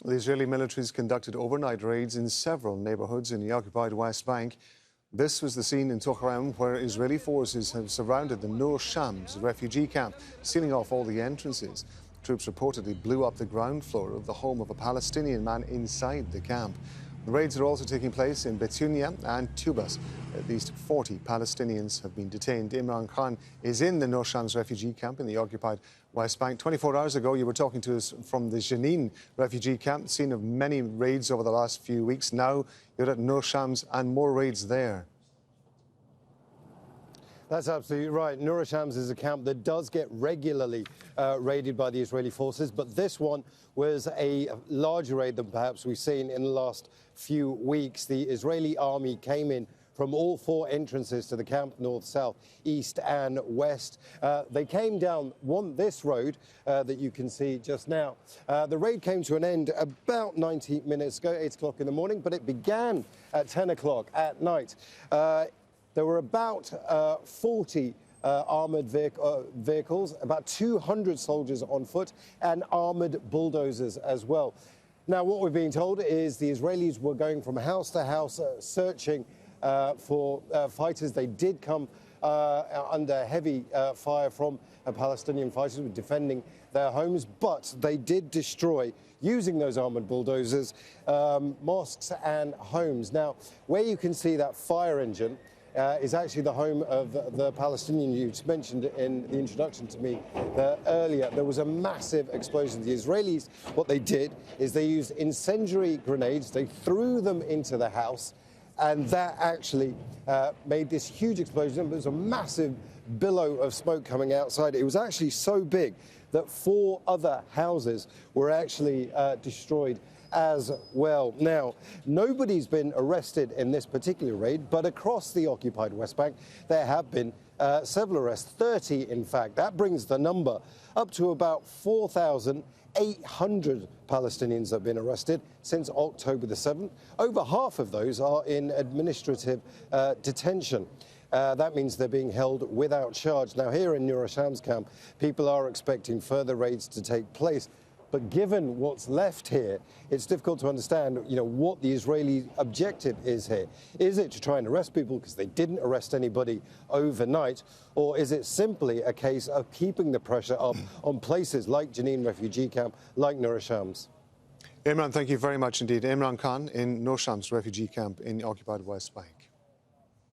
The Israeli militaries conducted overnight raids in several neighbourhoods in the occupied West Bank. This was the scene in Tulkarem where Israeli forces have surrounded the Nur Shams refugee camp, sealing off all the entrances. Troops reportedly blew up the ground floor of the home of a Palestinian man inside the camp. The raids are also taking place in Beitunia and Tubas. At least 40 Palestinians have been detained. Imran Khan is in the Nur Shams refugee camp in the occupied West Bank. 24 hours ago, you were talking to us from the Jenin refugee camp, scene of many raids over the last few weeks. Now you're at Nur Shams and more raids there. That's absolutely right. Nur Shams is a camp that does get regularly raided by the Israeli forces, but this one was a larger raid than perhaps we've seen in the last few weeks. The Israeli army came in from all four entrances to the camp, north, south, east and west. They came down this road that you can see just now. The raid came to an end about 90 minutes ago, 8 o'clock in the morning, but it began at 10 o'clock at night. There were about 40 armoured vehicles, about 200 soldiers on foot, and armoured bulldozers as well. Now, what we're being told is the Israelis were going from house to house searching for fighters. They did come under heavy fire from Palestinian fighters who were defending their homes, but they did destroy, using those armoured bulldozers, mosques and homes. Now, where you can see that fire engine is actually the home of the Palestinian you mentioned in the introduction to me earlier. There was a massive explosion. The Israelis, what they did is they used incendiary grenades. They threw them into the house, and that actually made this huge explosion. There was a massive billow of smoke coming outside. It was actually so big that 4 other houses were actually destroyed as well. Now, nobody's been arrested in this particular raid, but across the occupied West Bank, there have been several arrests, 30 in fact. That brings the number up to about 4,800 Palestinians have been arrested since October the 7th. Over half of those are in administrative detention. That means they're being held without charge. Now, here in Nur Shams camp, people are expecting further raids to take place. But given what's left here, it's difficult to understand, what the Israeli objective is here. Is it to try and arrest people because they didn't arrest anybody overnight? Or is it simply a case of keeping the pressure up on places like Jenin refugee camp, like Nur Shams? Imran, thank you very much indeed. Imran Khan in Nur Shams refugee camp in the occupied West Bank.